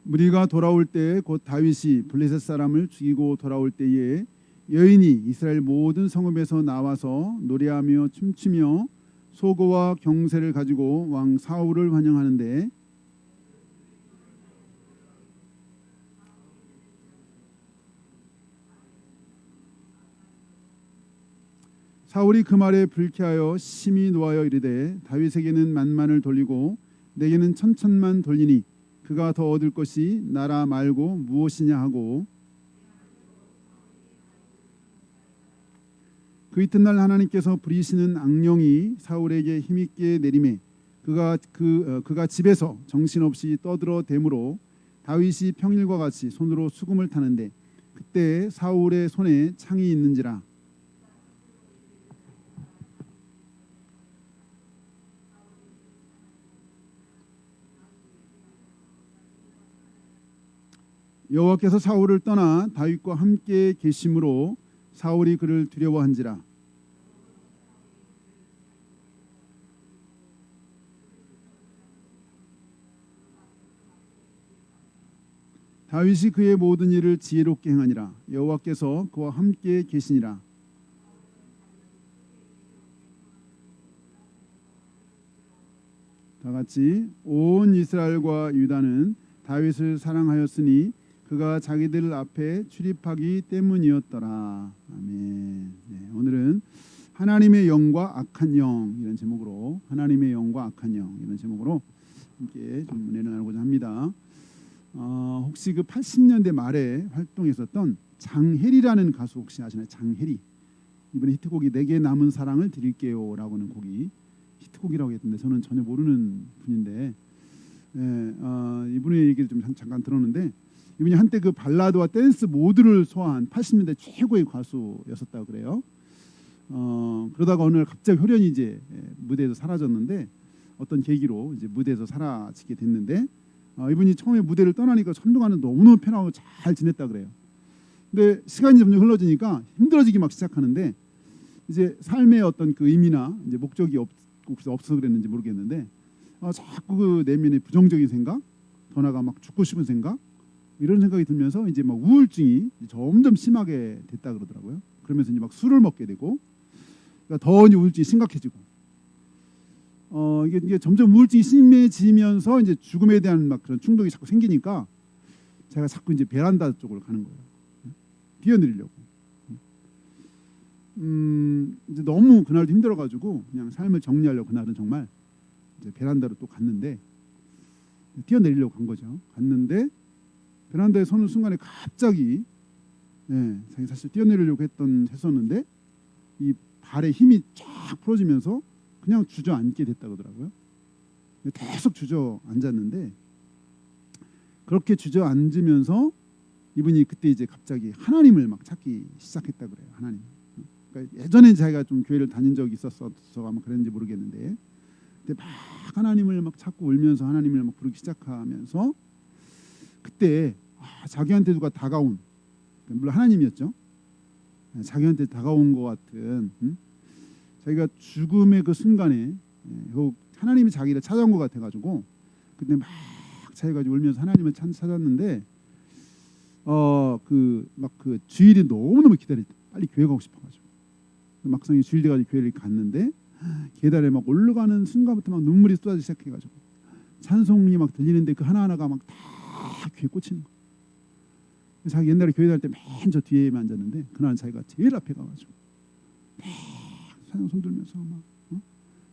무리가 돌아올 때 곧 다윗이 블레셋 사람을 죽이고 돌아올 때에 여인이 이스라엘 모든 성읍에서 나와서 노래하며 춤추며 소고와 경새를 가지고 왕 사울을 환영하는데 사울이 그 말에 불쾌하여 심히 노하여 이르되 다윗에게는 만만을 돌리고 내게는 천천만 돌리니 그가 더 얻을 것이 나라 말고 무엇이냐 하고 그 이튿날 하나님께서 부리시는 악령이 사울에게 힘있게 내림에 그가 집에서 정신없이 떠들어 대므로 다윗이 평일과 같이 손으로 수금을 타는데 그때 사울의 손에 창이 있는지라. 여호와께서 사울을 떠나 다윗과 함께 계심으로 사울이 그를 두려워한지라. 다윗이 그의 모든 일을 지혜롭게 행하니라. 여호와께서 그와 함께 계시니라. 다 같이 온 이스라엘과 유다는 다윗을 사랑하였으니 그가 자기들 앞에 출입하기 때문이었더라. 아멘. 네, 오늘은 하나님의 영과 악한 영 이런 제목으로 하나님의 영과 악한 영 이런 제목으로 함께 좀 은혜를 나누고자 합니다. 혹시 그 80년대 말에 활동했었던 장혜리라는 가수 혹시 아시나요? 장혜리. 이번에 히트곡이 내게 남은 사랑을 드릴게요라고는 곡이 히트곡이라고 했던데 저는 전혀 모르는 분인데 이분의 얘기를 좀 잠깐 들었는데 이분이 한때 그 발라드와 댄스 모두를 소화한 80년대 최고의 가수였었다고 그래요. 그러다가 어느 날 갑자기 혈연이 이제 무대에서 사라졌는데 어떤 계기로 이제 무대에서 사라지게 됐는데 이분이 처음에 무대를 떠나니까 한동안은 너무너무 편하고 잘 지냈다 그래요. 근데 시간이 점점 흘러지니까 힘들어지기 막 시작하는데 이제 삶의 어떤 그 의미나 이제 목적이 없어서 그랬는지 모르겠는데 자꾸 그 내면의 부정적인 생각, 더 나아가 막 죽고 싶은 생각 이런 생각이 들면서 이제 막 우울증이 점점 심하게 됐다 그러더라고요. 그러면서 이제 막 술을 먹게 되고 그러니까 더 이제 우울증이 심각해지고 이게 점점 우울증이 심해지면서 이제 죽음에 대한 막 그런 충동이 자꾸 생기니까 제가 자꾸 이제 베란다 쪽으로 가는 거예요. 뛰어내리려고. 이제 너무 그날도 힘들어가지고 그냥 삶을 정리하려고 그날은 정말 이제 베란다로 또 갔는데 뛰어내리려고 간 거죠. 갔는데 베란다에 서는 순간에 갑자기 자기 사실 뛰어내리려고 했었는데 이 발에 힘이 쫙 풀어지면서 그냥 주저앉게 됐다 그러더라고요. 계속 주저앉았는데 그렇게 주저앉으면서 이분이 그때 이제 갑자기 하나님을 막 찾기 시작했다 그래요. 하나님. 그러니까 예전에 자기가 좀 교회를 다닌 적이 있었어 아마 그랬는지 모르겠는데 그때 막 하나님을 막 찾고 울면서 하나님을 막 부르기 시작하면서 그때 자기한테 누가 다가온 물론 하나님이었죠. 자기한테 다가온 것 같은 자기가 죽음의 그 순간에 하나님이 자기를 찾아온 것 같아가지고 그때 막 자기가 울면서 하나님을 찾았는데 그 주일이 너무너무 빨리 교회 가고 싶어가지고 막상 주일 돼가지고 교회를 갔는데 계단에 막 올라가는 순간부터 막 눈물이 쏟아지기 시작해가지고 찬송이 막 들리는데 그 하나하나가 막 다 귀에 꽂히는 거예요. 자기 옛날에 교회 다닐 때 맨 저 뒤에만 앉았는데 그날은 자기가 제일 앞에 가가지고 찬양 손들면서 막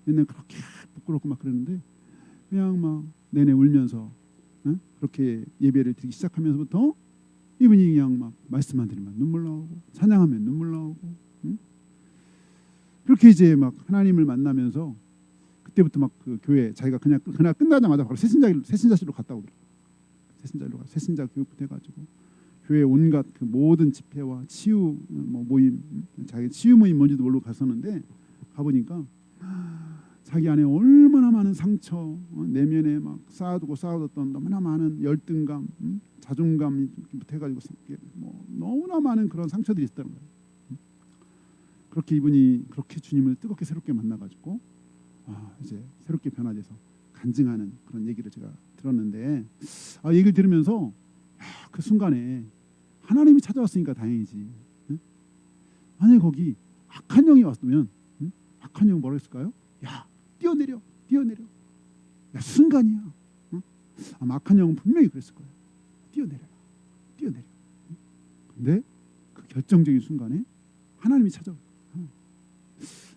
옛날 그렇게 부끄럽고 막 그랬는데 그냥 막 내내 울면서 그렇게 예배를 드리기 시작하면서부터 이분이 그냥 막 말씀만 드리면 눈물 나오고 찬양하면 눈물 나오고 그렇게 이제 막 하나님을 만나면서 그때부터 막 그 교회 자기가 그냥 그날 끝나자마자 바로 새신자실로 갔다고 그래요. 새신자 교육부터 해가지고 교회 온갖 그 모든 집회와 치유 모임 자기 치유 모임 뭔지도 모르고 갔었는데 가보니까 자기 안에 얼마나 많은 상처 내면에 막 쌓아뒀던 너무나 많은 열등감 자존감부터 해가지고 너무나 많은 그런 상처들이 있었다는 거예요. 그렇게 이분이 그렇게 주님을 뜨겁게 새롭게 만나가지고 이제 새롭게 변화돼서 간증하는 그런 얘기를 제가 들었는데, 얘기를 들으면서 그 순간에 하나님이 찾아왔으니까 다행이지. 응? 만약에 거기 악한 영이 왔으면, 응? 악한 영이 뭐라 했을까요? 야, 뛰어내려. 야, 순간이야. 응? 아마 악한 영은 분명히 그랬을 거예요. 뛰어내려. 응? 근데 그 결정적인 순간에 하나님이 찾아와요.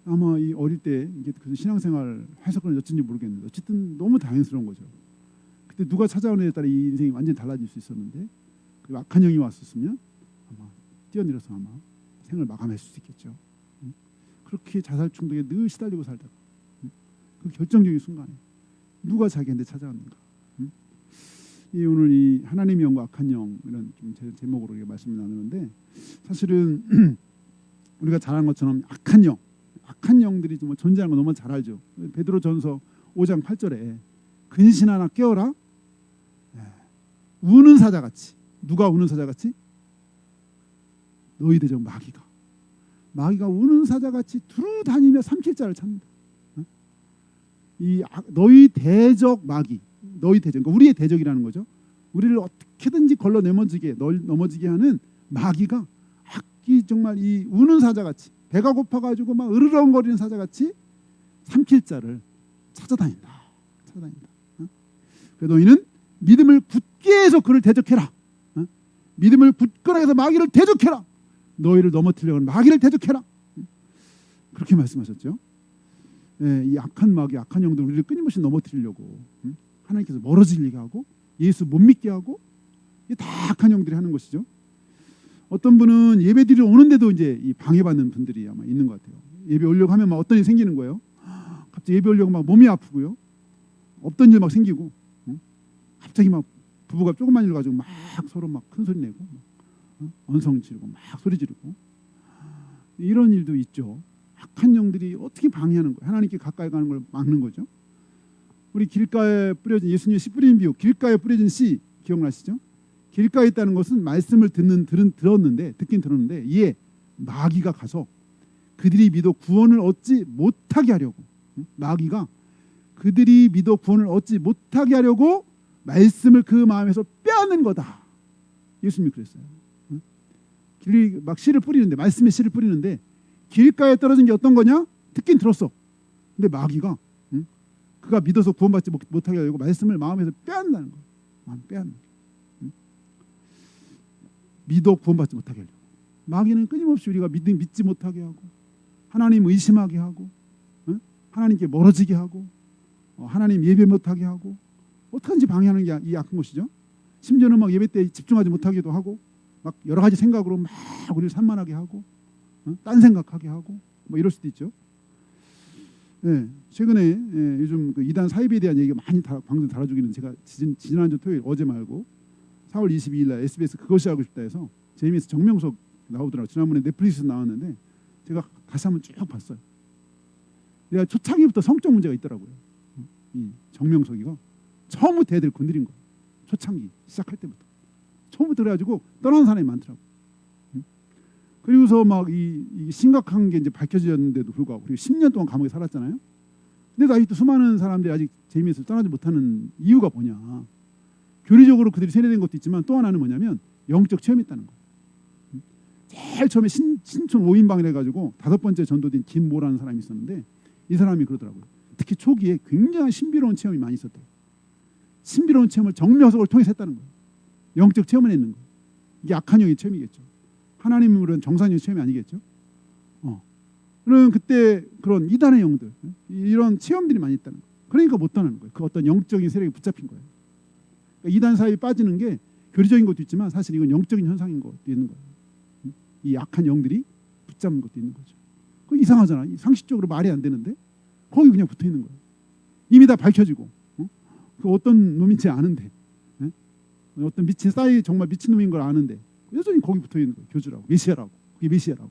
아마 이 어릴 때 이게 그 신앙생활 해석을 어쩐지 모르겠는데 어쨌든 너무 당연스러운 거죠. 그때 누가 찾아오느냐에 따라 이 인생이 완전히 달라질 수 있었는데, 그 악한 영이 왔었으면 아마 뛰어내려서 아마 생을 마감할 수 있겠죠. 그렇게 자살 충동에 늘 시달리고 살다가 그 결정적인 순간에 누가 자기한테 찾아왔는가. 이 오늘 이 하나님의 영과 악한 영, 이런 좀 제목으로 말씀을 나누는데, 사실은 우리가 잘 아는 것처럼 악한 영들이 좀 존재하는 거 너무 잘 알죠. 베드로전서 5장 8절에 근신하나 깨어라. 우는 사자같이. 누가 우는 사자같이? 너희 대적 마귀가 우는 사자같이 두루 다니며 삼킬 자를 찾는다. 이 너희 대적 마귀, 그러니까 우리의 대적이라는 거죠. 우리를 어떻게든지 걸러 넘어지게 하는 마귀가 정말 이 우는 사자같이, 배가 고파가지고 막 으르렁거리는 사자같이 삼킬 자를 찾아다닌다. 그래서 너희는 믿음을 굳게 해서 그를 대적해라. 믿음을 굳건하게 해서 마귀를 대적해라. 너희를 넘어뜨리려고 하는 마귀를 대적해라. 그렇게 말씀하셨죠. 이 악한 마귀, 악한 영들 우리를 끊임없이 넘어뜨리려고 하나님께서 멀어지게 하고 예수 못 믿게 하고, 이게 다 악한 영들이 하는 것이죠. 어떤 분은 예배드리러 오는데도 이제 이 방해받는 분들이 아마 있는 것 같아요. 예배 오려고 하면 막 어떤 일이 생기는 거예요. 갑자기 예배 오려고 막 몸이 아프고요. 없던 일 막 생기고, 갑자기 막 부부가 조그만 일 가지고 막 서로 막 큰 소리 내고, 언성 지르고 막 소리 지르고, 이런 일도 있죠. 악한 영들이 어떻게 방해하는 거예요? 하나님께 가까이 가는 걸 막는 거죠. 우리 길가에 뿌려진 예수님의 씨 뿌린 비유, 길가에 뿌려진 씨 기억나시죠? 길가에 있다는 것은 말씀을 듣긴 들었는데 이에 마귀가 가서 그들이 믿어 구원을 얻지 못하게 하려고, 마귀가 그들이 믿어 구원을 얻지 못하게 하려고 말씀을 그 마음에서 빼앗는 거다. 예수님이 그랬어요. 막 씨를 뿌리는데, 말씀의 씨를 뿌리는데 길가에 떨어진 게 어떤 거냐? 듣긴 들었어. 근데 마귀가 그가 믿어서 구원받지 못하게 하려고 말씀을 마음에서 빼앗는다는 거예요. 마음 빼앗는 거예요. 믿어 구원받지 못하게 하려고. 마귀는 끊임없이 우리가 믿지 못하게 하고, 하나님 의심하게 하고, 하나님께 멀어지게 하고, 하나님 예배 못하게 하고, 어떻게든지 방해하는 게 이 악한 것이죠. 심지어는 막 예배 때 집중하지 못하기도 하고, 막 여러 가지 생각으로 막 우리를 산만하게 하고, 딴 생각하게 하고, 뭐 이럴 수도 있죠. 최근에 요즘 그 이단 사입에 대한 얘기가 많이 방송 달아주기는, 제가 지난주 토요일, 어제 말고 4월 22일 날 SBS 그것이 하고 싶다 해서 JMS 정명석 나오더라고요. 지난번에 넷플릭스에서 나왔는데 제가 다시 한번 쭉 봤어요. 내가 초창기부터 성적 문제가 있더라고요. 이 정명석이가 처음부터 애들 건드린 거예요. 초창기 시작할 때부터 처음부터. 그래가지고 떠나는 사람이 많더라고요. 그리고서 막 이 심각한 게 이제 밝혀졌는데도 불구하고, 그리고 10년 동안 감옥에 살았잖아요. 근데도 아직도 수많은 사람들이 아직 JMS를 떠나지 못하는 이유가 뭐냐? 교리적으로 그들이 세뇌된 것도 있지만 또 하나는 뭐냐면 영적 체험이 있다는 거예요. 제일 처음에 신촌 5인방을 해가지고 5번째 전도된 김모라는 사람이 있었는데, 이 사람이 그러더라고요. 특히 초기에 굉장히 신비로운 체험이 많이 있었대요. 신비로운 체험을 정묘석을 통해서 했다는 거예요. 영적 체험을 했는 거예요. 이게 악한 영의 체험이겠죠. 하나님으로는 정상적인 체험이 아니겠죠. 그럼 그때 그런 이단의 영들, 이런 체험들이 많이 있다는 거예요. 그러니까 못 떠나는 거예요. 그 어떤 영적인 세력에 붙잡힌 거예요. 그러니까 이단 사이에 빠지는 게 교리적인 것도 있지만 사실 이건 영적인 현상인 것도 있는 거예요. 이 악한 영들이 붙잡는 것도 있는 거죠. 그 이상하잖아. 상식적으로 말이 안 되는데 거기 그냥 붙어 있는 거예요. 이미 다 밝혀지고, 그 어떤 놈인지 아는데, 어떤 정말 미친 놈인 걸 아는데 여전히 거기 붙어 있는 거예요. 교주라고, 메시아라고. 그게 메시아라고.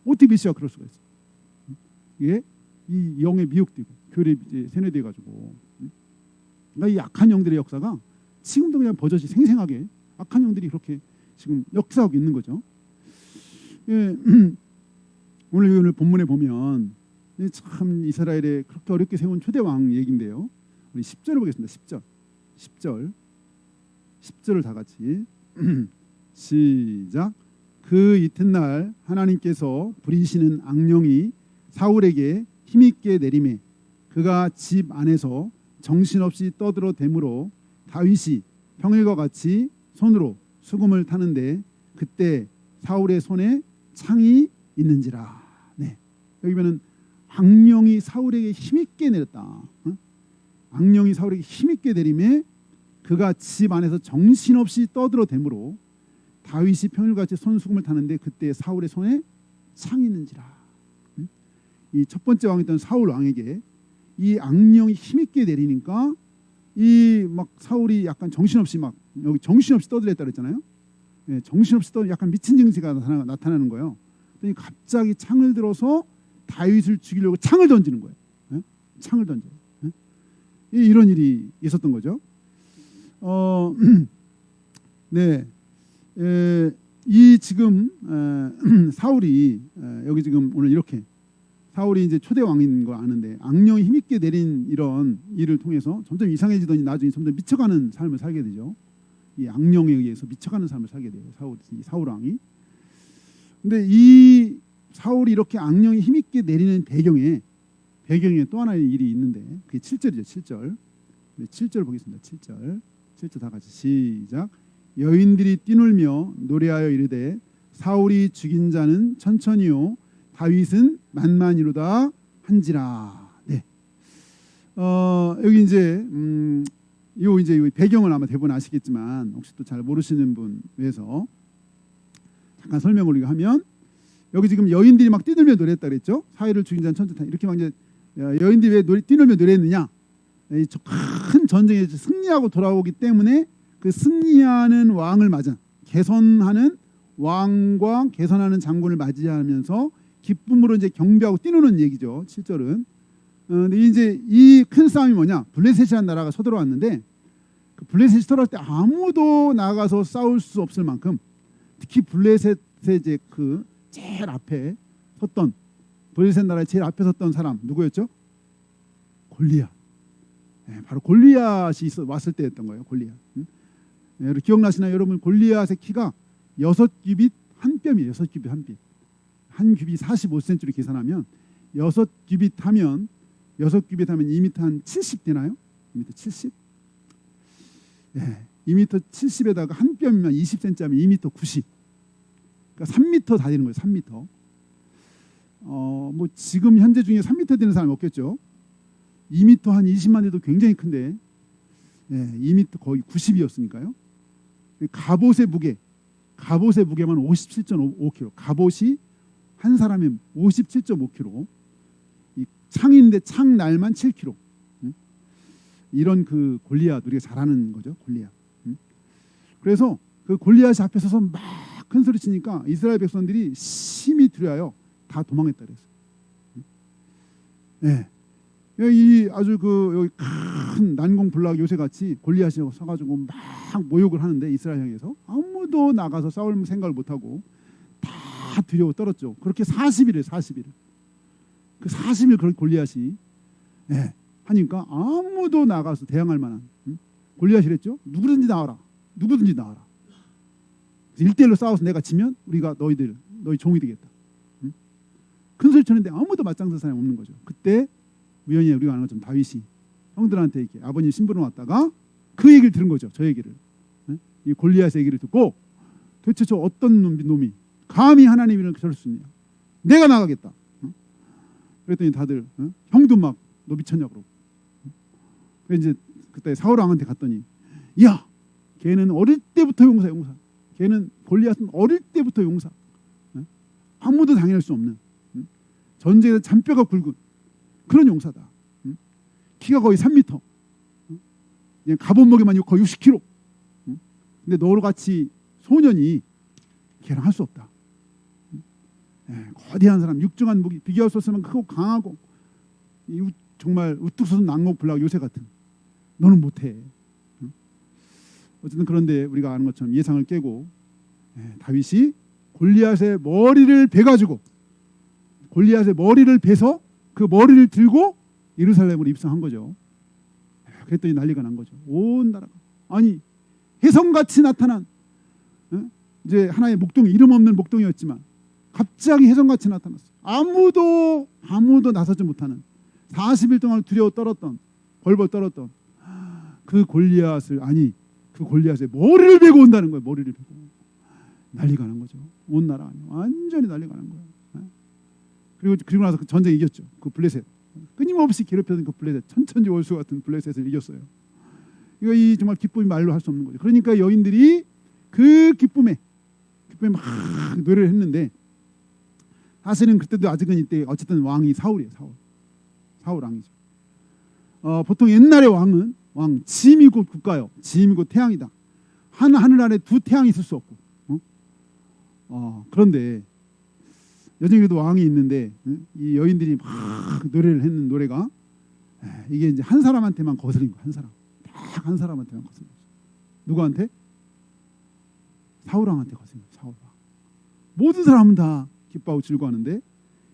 어떻게 메시아가 그럴 수가 있어? 이게 이 영에 미혹되고 교리에 세뇌돼 가지고, 그러니까 이 악한 영들의 역사가 지금도 그냥 버젓이 생생하게 악한 영들이 그렇게 지금 역사하고 있는 거죠. 오늘 본문에 보면 참 이스라엘에 그렇게 어렵게 세운 초대 왕 얘기인데요. 우리 10절을 보겠습니다. 10절을 다 같이 시작. 그 이튿날 하나님께서 부리시는 악령이 사울에게 힘있게 내림에 그가 집 안에서 정신없이 떠들어대므로 다윗이 평일과 같이 손으로 수금을 타는데 그때 사울의 손에 창이 있는지라. 네. 여기 보면은 악령이 사울에게 힘있게 내렸다. 악령이 사울에게 힘있게 내림에 그가 집 안에서 정신없이 떠들어대므로 다윗이 평일같이 손수금을 타는데 그때 사울의 손에 창이 있는지라. 이 첫 번째 왕이었던 사울 왕에게 이 악령이 힘있게 내리니까 이 막 사울이 약간 정신없이 막 여기 정신없이 떠들었다 그랬잖아요. 예, 정신없이 떠 약간 미친 증세가 나타나는 거예요. 그랬더니 갑자기 창을 들어서 다윗을 죽이려고 창을 던지는 거예요. 예? 창을 던져요. 예? 이런 일이 있었던 거죠. 네, 이 지금 사울이 여기 지금 오늘 이렇게 사울이 이제 초대 왕인 거 아는데 악령이 힘있게 내린 이런 일을 통해서 점점 이상해지더니 나중에 점점 미쳐가는 삶을 살게 되죠. 이 악령에 의해서 미쳐가는 삶을 살게 돼요. 사울 왕이. 근데 이 사울이 이렇게 악령이 힘있게 내리는 배경에 또 하나의 일이 있는데 그게 7절이죠. 7절. 네, 7절 보겠습니다. 7절 다 같이 시작. 여인들이 뛰놀며 노래하여 이르되 사울이 죽인 자는 천천히요 다윗은 만만이로다 한지라. 네. 여기 이제 이 배경을 아마 대부분 아시겠지만 혹시 또 잘 모르시는 분 위해서 잠깐 설명을 우리가 하면 여기 지금 여인들이 막 뛰놀며 노래했다 그랬죠. 사울을 죽인 자는 천천히 이렇게 막 이제 여인들이 왜 뛰놀며 노래했느냐? 큰 전쟁에서 승리하고 돌아오기 때문에 그 승리하는 왕을 맞아 개선하는 왕과 개선하는 장군을 맞이하면서 기쁨으로 이제 경배하고 뛰노는 얘기죠. 7절은. 근데 이제 이 큰 싸움이 뭐냐? 블레셋이라는 나라가 서들어왔는데 그 블레셋이 서들어왔을 때 아무도 나가서 싸울 수 없을 만큼 특히 블레셋의 이제 그 제일 앞에 섰던 블레셋 나라의 제일 앞에 섰던 사람 누구였죠? 골리앗. 네, 바로 골리앗이 왔을 때였던 거예요. 골리앗. 네, 기억나시나요, 여러분? 골리앗의 키가 6규빗 한 뼘이에요. 6규빗 한 뼘. 한 규빗 45cm로 계산하면 6규빗 하면 2m 한 70 되나요? 2m 70? 네, 2m 70에다가 한 뼘이면 20cm 하면 2m 90. 그러니까 3m 다 되는 거예요. 3m. 뭐 지금 현재 중에 3m 되는 사람이 없겠죠. 2m 한 20만 돼도 굉장히 큰데, 네, 2m 거의 90이었으니까요. 갑옷의 무게만 57.5kg. 갑옷이 한 사람의 57.5kg. 이 창인데 창 날만 7kg. 이런 그 골리앗 우리가 잘 아는 거죠. 골리앗. 그래서 그 골리앗이 앞에 서서 막 큰 소리 치니까 이스라엘 백성들이 심히 두려워요. 다 도망했다 그랬어요. 네. 이 아주 그 여기 큰 난공불락 요새같이 골리앗이 서가지고 막 모욕을 하는데 이스라엘 향해서 아무도 나가서 싸울 생각을 못하고 다 두려워 떨었죠. 그렇게 40일에 40일. 그 40일 그런 골리앗이 하니까 아무도 나가서 대항할 만한 골리앗이랬죠. 누구든지 나와라. 누구든지 나와라. 1대1로 싸워서 내가 지면 우리가 너희 종이 되겠다. 큰 소리 쳤는데 아무도 맞짱설 사람이 없는 거죠. 그때 우연히 우리가 아는 것처럼 다윗이 형들한테 이렇게 아버님 심부름 왔다가 그 얘기를 들은 거죠. 저 얘기를. 이 골리앗의 얘기를 듣고 도대체 저 어떤 놈이 감히 하나님 이름을 저럴 수 있냐. 내가 나가겠다. 그랬더니 다들 형도 막 너 미쳤냐 그러고. 그래서 이제 그때 사울 왕한테 갔더니 야 걔는 어릴 때부터 용사. 걔는 골리앗은 어릴 때부터 용사. 아무도 당할 수 없는 전쟁에서 잔뼈가 굵은 그런 용사다. 키가 거의 3m. 그냥 갑옷목에만 거의 60kg. 근데 너로 같이 소년이 걔랑 할 수 없다. 거대한 사람, 육중한 무기, 비교할 수 없으면 크고 강하고 정말 우뚝 솟은 난공불락 요새 같은. 너는 못해. 어쨌든 그런데 우리가 아는 것처럼 예상을 깨고 다윗이 골리앗의 머리를 베가지고 골리앗의 머리를 베서 그 머리를 들고 예루살렘으로 입성한 거죠. 그랬더니 난리가 난 거죠. 온 나라가. 아니 혜성같이 나타난 이제 하나의 목동이 이름 없는 목동이었지만 갑자기 혜성같이 나타났어요. 아무도 나서지 못하는 40일 동안 두려워 떨었던 벌벌 떨었던 그 골리앗을 그 골리앗의 머리를 베고 온다는 거예요. 머리를 베고 난리가 난 거죠. 온 나라 완전히 난리가 난 거예요. 그리고 나서 그 전쟁 이겼죠. 그 블레셋 끊임없이 괴롭혔던 그 블레셋 천천지 월수 같은 블레셋을 이겼어요. 이거 정말 기쁨이 말로 할 수 없는 거죠. 그러니까 여인들이 그 기쁨에 막 노래를 했는데 사실은 그때도 아직은 이때 어쨌든 왕이 사울이에요. 사울 왕이죠. 보통 옛날의 왕은 짐이 곧 국가요. 짐이 곧 태양이다. 하늘 아래 두 태양이 있을 수 없고. 그런데 여전히 그래도 왕이 있는데 이 여인들이 막 노래를 했는 노래가 이게 이제 한 사람한테만 거슬린 거예요. 딱 한 사람한테만 거슬린 거죠. 누구한테? 사울 왕한테 거슬린 거예요. 사울 왕. 모든 사람은 다 기뻐하고 즐거워하는데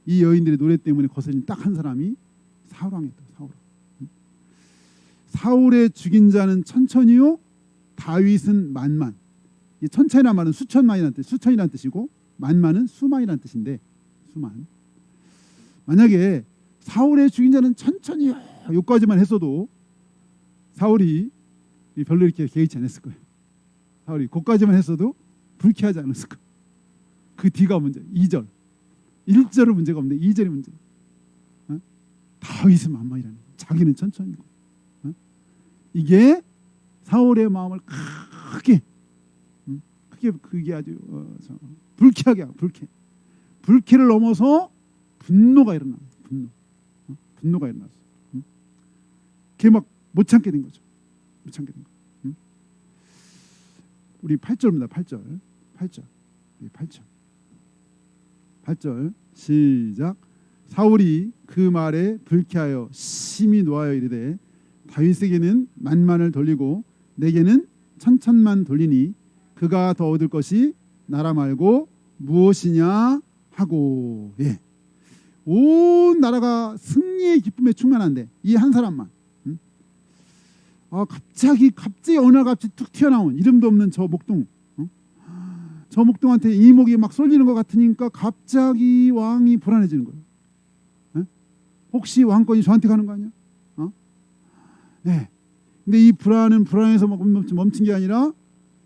이 여인들의 노래 때문에 거슬린 딱 한 사람이 사울 왕이었다. 사울 왕. 사울의 죽인 자는 천천히요, 다윗은 만만. 이 천천이라는 말은 수천이라는 뜻이고 만만은 수만이라는 뜻인데 수만. 만약에 사울의 죽인 자는 천천히요 여기까지만 했어도 사울이 별로 이렇게 개의치 않았을 거예요. 사울이 거기까지만 했어도 불쾌하지 않았을 거예요. 그 뒤가 문제. 2절. 1절은 문제가 없는데 2절이 문제. 다윗은 만만이라는 거예요. 자기는 천천히고. 이게 사울의 마음을 크게 아주 불쾌하게 하고 불쾌를 넘어서 분노가 일어나. 분노가 일어났어. 그게 막 못 참게 된 거죠. 못 참게 된 거. 우리 8절입니다. 8절 시작. 사울이 그 말에 불쾌하여 심히 노하여 이르되 다윗에게는 만만을 돌리고 내게는 천천만 돌리니 그가 더 얻을 것이 나라 말고 무엇이냐 하고. 온 나라가 승리의 기쁨에 충만한데 이 한 사람만 갑자기 어느 날 갑자기 툭 튀어나온 이름도 없는 저 목동, 저 목동한테 이목이 막 쏠리는 것 같으니까 갑자기 왕이 불안해지는 거예요. 혹시 왕권이 저한테 가는 거 아니야? 근데 이 불안해서 멈춘 게 아니라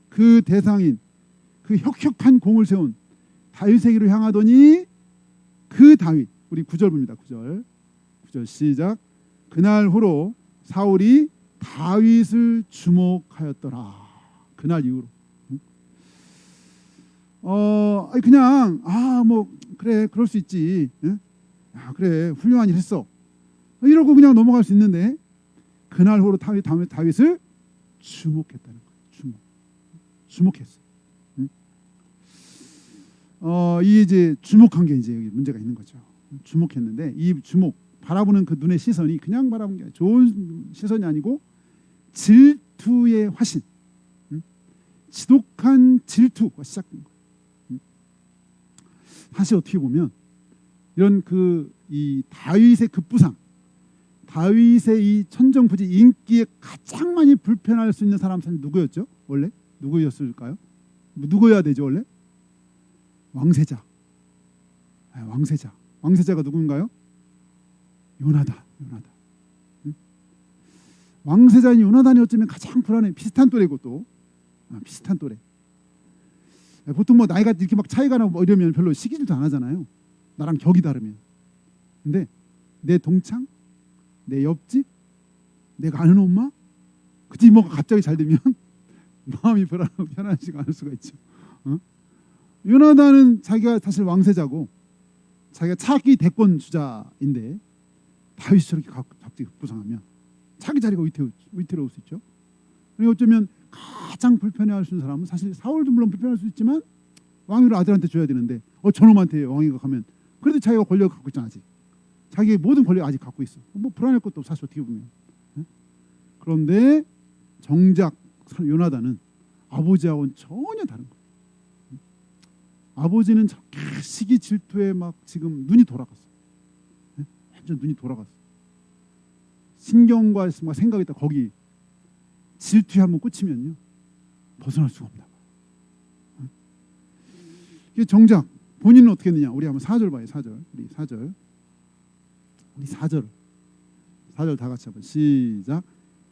그 대상인 그 혁혁한 공을 세운 다윗에게로 향하더니 그 다윗, 우리 9절 봅니다. 9절 시작. 그날 후로 사울이 다윗을 주목하였더라. 그날 이후로. 그냥 뭐 그래 그럴 수 있지. 그래 훌륭한 일 했어. 이러고 그냥 넘어갈 수 있는데 그날 후로 다윗을 주목했다는 거예요. 주목했어. 이 이제 주목한 게 이제 여기 문제가 있는 거죠. 주목했는데 이 바라보는 그 눈의 시선이 그냥 바라본 게 아니라 좋은 시선이 아니고 질투의 화신, 지독한 질투가 시작된 거예요. 사실 어떻게 보면 이런 이 다윗의 급부상, 다윗의 이 천정부지 인기에 가장 많이 불편할 수 있는 사람 사실 누구였죠? 원래 누구였을까요? 누구여야 되죠 원래? 왕세자. 왕세자가 누군가요? 요나단. 왕세자인 요나단이 어쩌면 가장 불안해. 비슷한 또래고 또 비슷한 또래. 보통 뭐 나이가 이렇게 막 차이가 나고 이러면 별로 시기질도 안 하잖아요. 나랑 격이 다르면. 근데 내 동창, 내 옆집, 내가 아는 엄마, 그 이모가 갑자기 잘 되면 마음이 편안하지가 않을 수가 있죠. 요나단은 자기가 사실 왕세자고 자기가 차기 대권 주자인데 다윗이 저렇게 갑자기 급부상하면 자기 자리가 위태로울 수 있죠. 그리고 어쩌면 가장 불편해할 수 있는 사람은 사실 사울도 물론 불편할 수 있지만 왕위를 아들한테 줘야 되는데 저놈한테 왕위가 가면 그래도 자기가 권력을 갖고 있잖아. 아직 자기의 모든 권력을 아직 갖고 있어. 뭐 불안할 것도 없어 사실 어떻게 보면. 그런데 정작 요나단은 아버지하고는 전혀 다른 거예요. 아버지는 시기 질투에 막 지금 눈이 돌아갔어. 완전 눈이 돌아갔어. 신경과 생각이 다 거기 질투에 한번 꽂히면요 벗어날 수가 없나. 이게 정작 본인은 어떻게 했느냐. 우리 한번 4절 봐요. 4절. 우리 4절. 우리 4절 다 같이 한번 시작.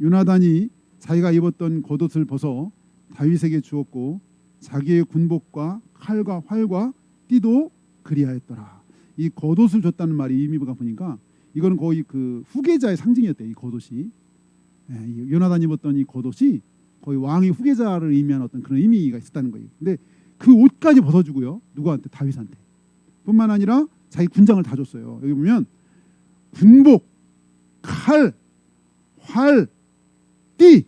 요나단이 자기가 입었던 겉옷을 벗어 다윗에게 주었고 자기의 군복과 칼과 활과 띠도 그리하였더라. 이 겉옷을 줬다는 말이 의미가 보니까 이거는 거의 그 후계자의 상징이었대요. 이 겉옷이. 이 요나단이 입었던 이 겉옷이 거의 왕의 후계자를 의미하는 어떤 그런 의미가 있었다는 거예요. 근데 그 옷까지 벗어주고요. 누구한테? 다윗한테. 뿐만 아니라 자기 군장을 다 줬어요. 여기 보면 군복, 칼, 활, 띠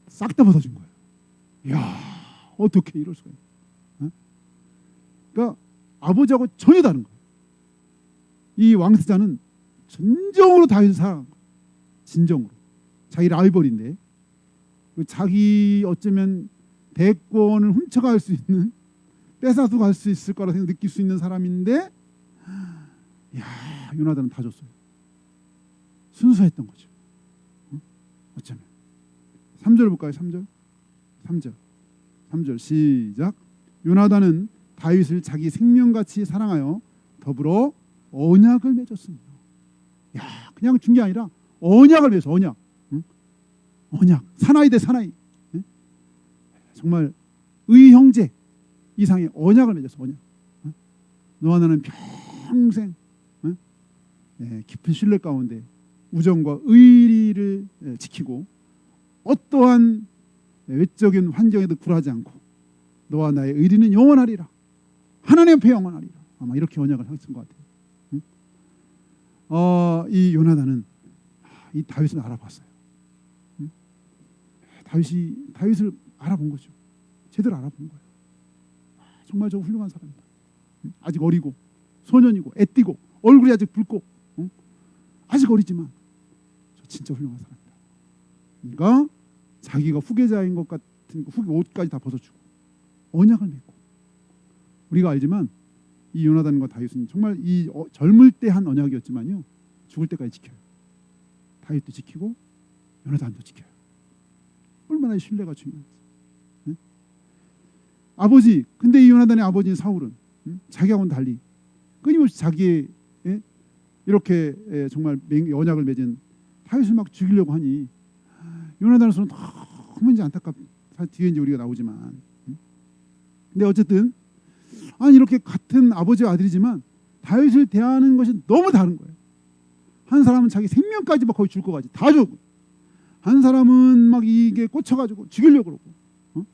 싹 다 벗어준 거예요. 이야, 어떻게 이럴 수가 있나? 그러니까 아버지하고 전혀 다른 거예요. 이 왕세자는 진정으로 다윗을 사랑한 거예요. 진정으로. 자기 라이벌인데 자기 어쩌면 대권을 훔쳐갈 수 있는, 뺏어서 갈 수 있을 거라 느낄 수 있는 사람인데, 야, 요나단은 다 줬어요. 순수했던 거죠. 어쩌면. 3절 볼까요? 3절 시작. 요나단은 다윗을 자기 생명같이 사랑하여 더불어 언약을 맺었습니다. 야, 그냥 준 게 아니라 언약을 맺었어. 언약. 언약. 사나이 대 사나이. 정말 의형제 이상의 언약을 맺었어. 언약. 너와 나는 평생 깊은 신뢰 가운데 우정과 의리를 지키고 어떠한 외적인 환경에도 굴하지 않고 너와 나의 의리는 영원하리라. 하나님 앞에 영원하리라. 아마 이렇게 언약을 했던 것 같아요. 이 요나단은 이 다윗을 알아봤어요. 다윗을 알아본 거죠. 제대로 알아본 거예요. 정말 저 훌륭한 사람이다. 아직 어리고 소년이고 애띠고 얼굴이 아직 붉고 아직 어리지만 저 진짜 훌륭한 사람이다. 그러니까 자기가 후계자인 것 같은 후계 옷까지 다 벗어주고 언약을 맺고, 우리가 알지만 이 요나단과 다윗은 정말 이 젊을 때 한 언약이었지만요 죽을 때까지 지켜요. 다윗도 지키고 요나단도 지켜요. 얼마나 신뢰가 중요한지. 아버지, 근데 이 요나단의 아버지인 사울은 자기하고는 달리 끊임없이 자기의 이렇게 정말 언약을 맺은 다윗을 막 죽이려고 하니 요나단으로서는 너무 이제 안타깝. 뒤에 이제 우리가 나오지만, 근데 어쨌든 아니 이렇게 같은 아버지와 아들이지만 다윗을 대하는 것이 너무 다른 거예요. 한 사람은 자기 생명까지 막 거의 줄 것 같이 다 주고, 한 사람은 막 이게 꽂혀가지고 죽이려고 그러고,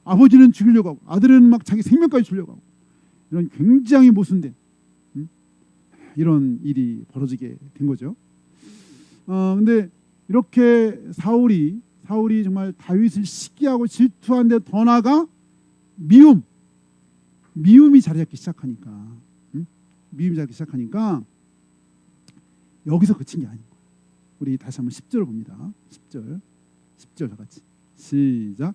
아버지는 죽이려고 하고 아들은 막 자기 생명까지 주려고 하고, 이런 굉장히 모순된 이런 일이 벌어지게 된 거죠. 근데 이렇게 사울이 정말 다윗을 시기하고 질투한 데 더 나아가 미움이 자리 잡기 시작하니까, 여기서 그친 게 아닌 거예요. 우리 다시 한번 10절을 봅니다. 10절 다 같이 시작.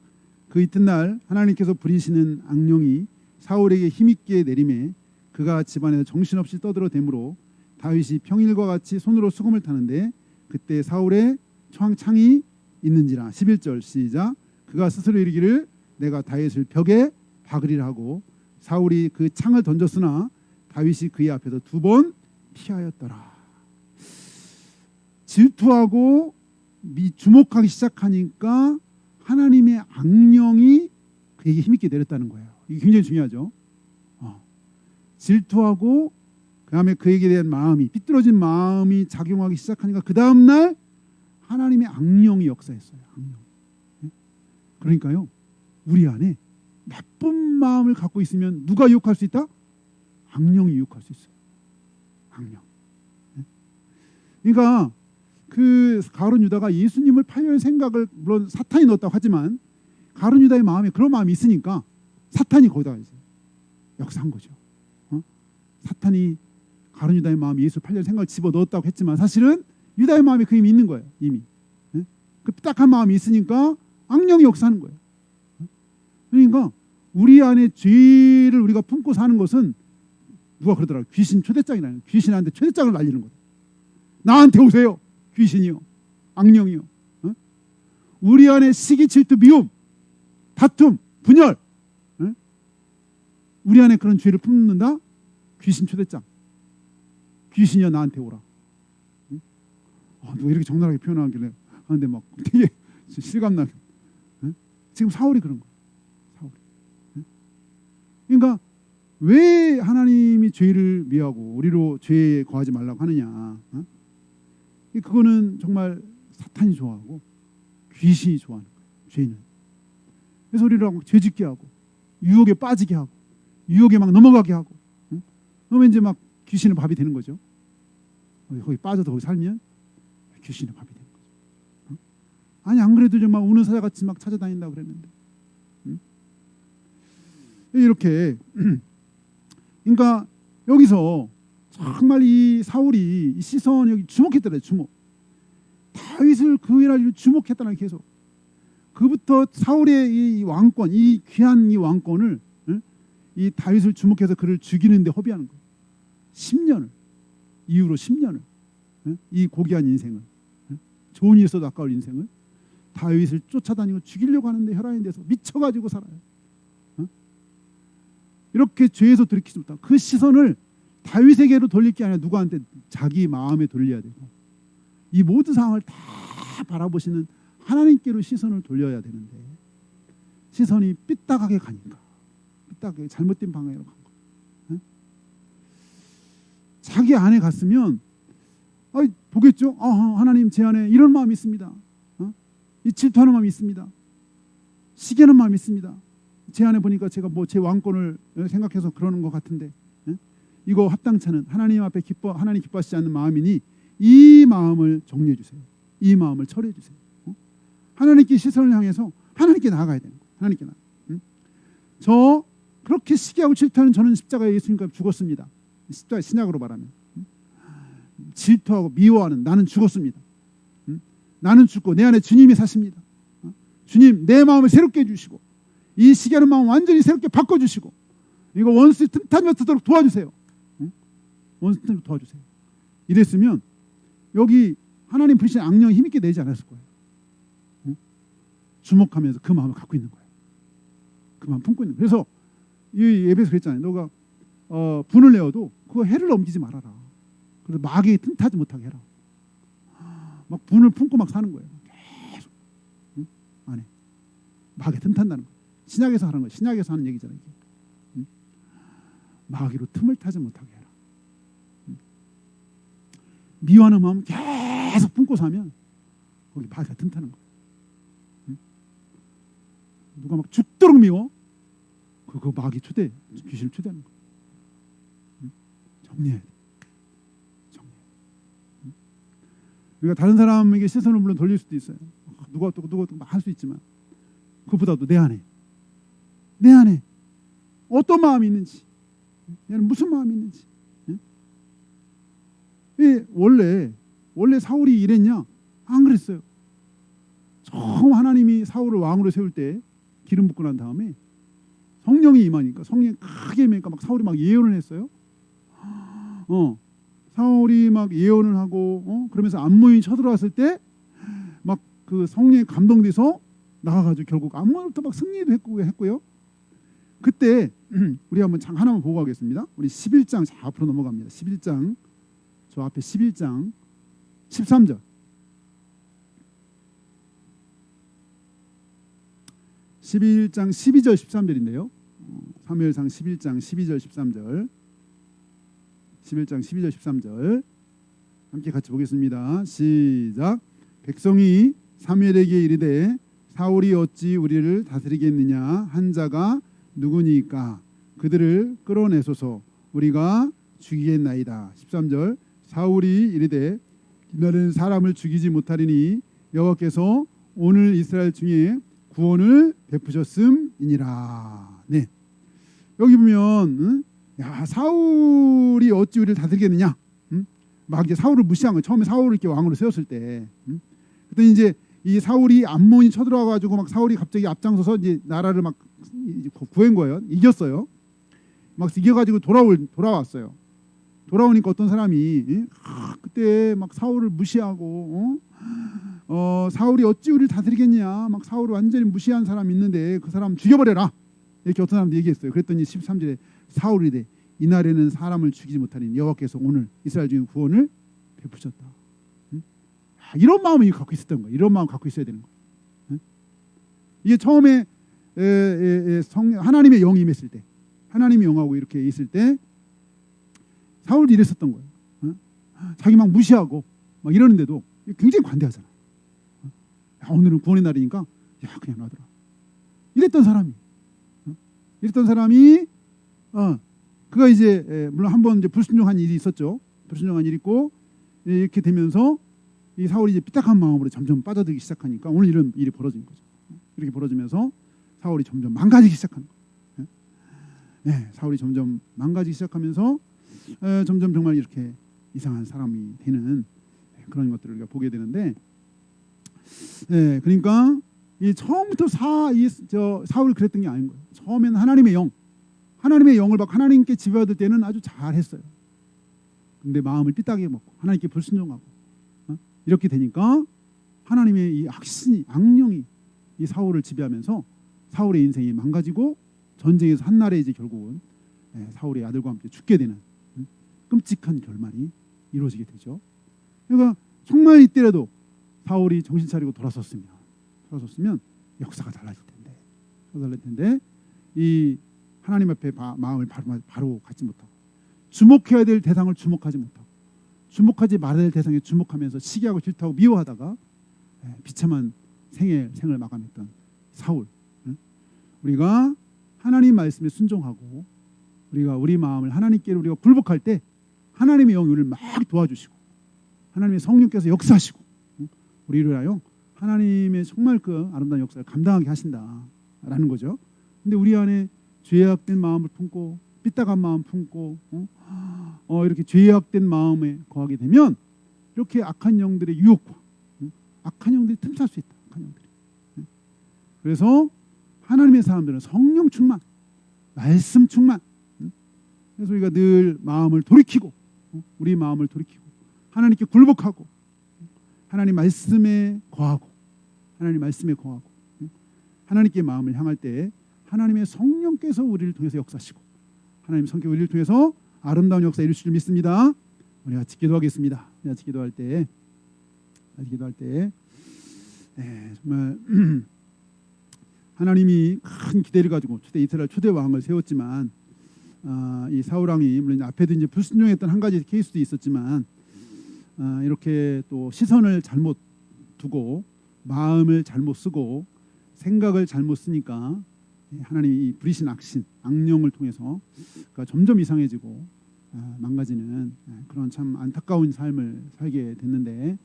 그 이튿날 하나님께서 부리시는 악령이 사울에게 힘있게 내림에 그가 집안에서 정신없이 떠들어대므로 다윗이 평일과 같이 손으로 수금을 타는데 그때 사울의 창이 있는지라. 11절 시작. 그가 스스로 이르기를 내가 다윗을 벽에 박으리라 하고 사울이 그 창을 던졌으나 다윗이 그의 앞에서 2번 피하였더라. 질투하고 주목하기 시작하니까 하나님의 악령이 그에게 힘있게 내렸다는 거예요. 이게 굉장히 중요하죠. 질투하고 그다음에 그에게 대한 마음이 삐뚤어진 마음이 작용하기 시작하니까 그 다음날 하나님의 악령이 역사했어요. 악령. 그러니까요, 우리 안에 나쁜 마음을 갖고 있으면 누가 유혹할 수 있다? 악령이 유혹할 수 있어요. 악령. 그러니까 그 가룟 유다가 예수님을 팔려는 생각을 물론 사탄이 넣었다고 하지만 가룟 유다의 마음에 그런 마음이 있으니까 사탄이 거기다가 이제 역사한 거죠. 사탄이 가룟 유다의 마음에 예수 팔려는 생각을 집어 넣었다고 했지만 사실은 유다의 마음에 그 힘이 있는 거예요. 이미 그 딱한 마음이 있으니까 악령이 역사하는 거예요. 그러니까 우리 안에 죄를 우리가 품고 사는 것은 누가 그러더라고요. 귀신 초대장이라는, 귀신한테 초대장을 날리는 거예요. 나한테 오세요. 귀신이요, 악령이요. 우리 안에 시기, 질투, 미움, 다툼, 분열, 우리 안에 그런 죄를 품는다? 귀신 초대장. 귀신이야 나한테 오라. 누가 이렇게 적나라하게 표현하길래 하는데 막 되게 실감나게. 지금 사울이 그런 거예요. 사울이. 그러니까 왜 하나님이 죄를 미워하고 우리로 죄에 거하지 말라고 하느냐? 그거는 정말 사탄이 좋아하고 귀신이 좋아하는 거예요. 죄는. 그래서 우리를 죄짓게 하고 유혹에 빠지게 하고 유혹에 막 넘어가게 하고, 그러면 이제 막 귀신의 밥이 되는 거죠. 거기 빠져서 거기 살면 귀신의 밥이 되는 거죠. 아니 안 그래도 좀 막 우는 사자같이 막 찾아다닌다고 그랬는데, 이렇게 그러니까 여기서 정말 이 사울이 이 시선 여기 주목했더래. 주목. 다윗을 그일하기로 주목했다는 계속. 그부터 사울의 이 왕권, 이 귀한 이 왕권을 이 다윗을 주목해서 그를 죽이는데 허비하는 거예요. 10년을 이후로 10년을 이 고귀한 인생을, 좋은 일 있어도 아까울 인생을 다윗을 쫓아다니고 죽이려고 하는데 혈안이 돼서 미쳐가지고 살아요. 이렇게 죄에서 돌이키지 못하고 그 시선을 다윗에게로 돌릴 게 아니라 누구한테? 자기 마음에 돌려야 되고, 이 모든 상황을 다 바라보시는 하나님께로 시선을 돌려야 되는데 시선이 삐딱하게 가니까, 삐딱하게 잘못된 방향으로 간 거예요. 자기 안에 갔으면 보겠죠. 하나님 제 안에 이런 마음이 있습니다. 이 질투하는 마음이 있습니다. 시기하는 마음이 있습니다. 제 안에 보니까 제가 뭐 제 왕권을 생각해서 그러는 것 같은데, 이거 합당치 않은, 하나님 앞에 하나님 기뻐하시지 않는 마음이니 이 마음을 정리해 주세요. 이 마음을 처리해 주세요. 하나님께 시선을 향해서 하나님께 나아가야 되는 거예요. 하나님께 저 그렇게 시기하고 질투하는 저는 십자가에 예수님과 죽었습니다. 십자가 신약으로 말하면 질투하고 미워하는 나는 죽었습니다. 나는 죽고 내 안에 주님이 사십니다. 주님 내 마음을 새롭게 해주시고 이 시기하는 마음 완전히 새롭게 바꿔주시고 이거 원수 틈타지 못하도록 도와주세요. 원수 틈타지 도와주세요. 이랬으면 여기 하나님 부르신 악령이 힘있게 내지 않았을 거예요. 주목하면서 그 마음을 갖고 있는 거예요. 그 마음 품고 있는 거예요. 그래서 이 예배에서 그랬잖아요. 너가 분을 내어도 그거 해를 넘기지 말아라. 그래서 마귀에 틈타지 못하게 해라. 막 분을 품고 막 사는 거예요. 계속 안에 마귀에 틈탄다는 거예요. 신약에서 하는 거예요. 신약에서 하는 얘기잖아요. 이게. 마귀로 틈을 타지 못하게 해라. 미워하는 마음 계속 품고 사면 거기 마귀가 틈타는 거예요. 누가 막 죽도록 미워? 그거 마귀 초대, 귀신을 초대하는 거예요. 정리해야 돼. 그러니까 다른 사람에게 시선을 물론 돌릴 수도 있어요. 누가 또 할 수 있지만 그보다도 내 안에 어떤 마음이 있는지, 얘는 무슨 마음이 있는지. 원래 사울이 이랬냐? 안 그랬어요. 처음 하나님이 사울을 왕으로 세울 때 기름 붓고 난 다음에 성령이 임하니까, 성령이 크게 임하니까 막 사울이 막 예언을 했어요. 사울이 막 예언을 하고 그러면서 암몬이 쳐들어왔을 때 막 그 성령에 감동돼서 나가가지고 결국 암몬부터 막 승리도 했고요. 그때 우리 한번 하나만 보고 가겠습니다. 우리 11장 앞으로 넘어갑니다. 11장 저 앞에 11장 13절. 11장 12절 13절인데요. 사무엘상 11장 12절 13절. 11장 12절 13절 함께 같이 보겠습니다. 시작. 백성이 사무엘에게 이르되 사울이 어찌 우리를 다스리겠느냐 한 자가 누구니까 그들을 끌어내소서 우리가 죽이겠나이다. 13절. 사울이 이르되 나는 사람을 죽이지 못하리니 여호와께서 오늘 이스라엘 중에 구원을 베푸셨음이니라. 네. 여기 보면 사울이 어찌 우리를 다스리겠느냐? 막 이제 사울을 무시한 거예요. 처음에 사울을 이렇게 왕으로 세웠을 때. 그때 이제 이 사울이 암몬이 쳐들어와 가지고 막 사울이 갑자기 앞장서서 이제 나라를 막 구한 거예요. 이겼어요. 막 이겨가지고 돌아왔어요. 돌아오니까 어떤 사람이 그때 막 사울을 무시하고 사울이 어찌 우리를 다스리겠냐, 막 사울을 완전히 무시한 사람이 있는데 그 사람 죽여버려라, 이렇게 어떤 사람도 얘기했어요. 그랬더니 13절에 사울이 돼 이날에는 사람을 죽이지 못하니 여호와께서 오늘 이스라엘 중에 구원을 베푸셨다. 응? 이런 마음을 갖고 있었던 거예요. 이런 마음 갖고 있어야 되는 거예요. 응? 이게 처음에 하나님의 영이 임했을 때, 하나님의 영하고 이렇게 있을 때 사울도 이랬었던 거예요. 응? 자기 막 무시하고 막 이러는데도 굉장히 관대하잖아. 오늘은 구원의 날이니까 야 그냥 놔둬라. 이랬던 사람이, 그가 이제 물론 한번 이제 불순종한 일이 있었죠. 불순종한 일이 있고 이렇게 되면서 이 사울이 이제 삐딱한 마음으로 점점 빠져들기 시작하니까 오늘 이런 일이 벌어진 거죠. 이렇게 벌어지면서 사울이 점점 망가지기 시작하는 거예요. 네, 사울이 점점 망가지기 시작하면서 점점 정말 이렇게 이상한 사람이 되는 그런 것들을 우리가 보게 되는데, 그러니까 이 처음부터 사울 그랬던 게 아닌 거예요. 처음에는 하나님의 영을 받고 하나님께 지배받을 때는 아주 잘했어요. 근데 마음을 삐딱하게 먹고 하나님께 불순종하고 이렇게 되니까 하나님의 이 악령이 이 사울을 지배하면서 사울의 인생이 망가지고 전쟁에서 한날에 이제 결국은 사울의 아들과 함께 죽게 되는 끔찍한 결말이 이루어지게 되죠. 그러니까 정말 이때라도 사울이 정신 차리고 돌아섰으면 역사가 달라질 텐데 이 하나님 앞에 마음을 바로 갖지 못하고 주목해야 될 대상을 주목하지 못하고 주목하지 말아야 될 대상에 주목하면서 시기하고 질투하고 미워하다가 비참한 생을 마감했던 사울. 우리가 하나님 말씀에 순종하고 우리가 우리 마음을 하나님께로 우리가 굴복할 때 하나님의 영이 우리를 막 도와주시고 하나님의 성령께서 역사하시고 우리를 하여 하나님의 정말 그 아름다운 역사를 감당하게 하신다라는 거죠. 근데 우리 안에 죄악된 마음을 품고 삐딱한 마음 품고 이렇게 죄악된 마음에 거하게 되면 이렇게 악한 영들의 유혹과 악한 영들이 틈탈 수 있다. 악한 영들이. 그래서 하나님의 사람들은 성령 충만, 말씀 충만. 그래서 우리가 늘 마음을 돌이키고 우리 마음을 돌이키고 하나님께 굴복하고 하나님 말씀에 거하고 하나님께 마음을 향할 때 하나님의 성령께서 우리를 통해서 역사하시고 하나님 성령 우리를 통해서 아름다운 역사 이루실 줄 믿습니다. 우리 같이 기도하겠습니다. 우리 같이 기도할 때 정말 하나님이 큰 기대를 가지고 이스라엘 초대 왕을 세웠지만 이 사울 왕이 물론 앞에도 이제 불순종했던 한 가지 케이스도 있었지만 이렇게 또 시선을 잘못 두고 마음을 잘못 쓰고 생각을 잘못 쓰니까 하나님이 이 불의신 악령을 통해서 그러니까 점점 이상해지고 망가지는 그런 참 안타까운 삶을 살게 됐는데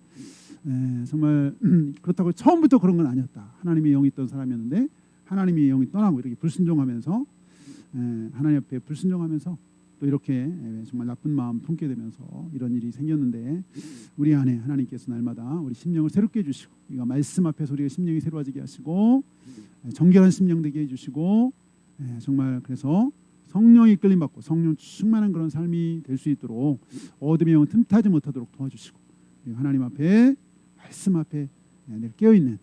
정말 그렇다고 처음부터 그런 건 아니었다. 하나님의 영이 있던 사람이었는데 하나님의 영이 떠나고 이렇게 불순종하면서 하나님 앞에 불순종하면서 또 이렇게 정말 나쁜 마음 품게 되면서 이런 일이 생겼는데 우리 안에 하나님께서 날마다 우리 심령을 새롭게 해주시고 우리가 말씀 앞에서 우리가 심령이 새로워지게 하시고 정결한 심령 되게 해주시고 정말 그래서 성령이 끌림받고 성령 충만한 그런 삶이 될 수 있도록 어둠의 영은 틈타지 못하도록 도와주시고 하나님 앞에 말씀 앞에 늘 깨어있는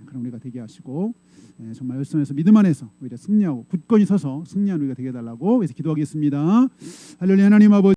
그런 우리가 되게 하시고 정말 열선에서 믿음 안에서 오히려 승리하고 굳건히 서서 승리하는 우리가 되게 해달라고 그래서 기도하겠습니다. 할렐루야. 하나님 아버지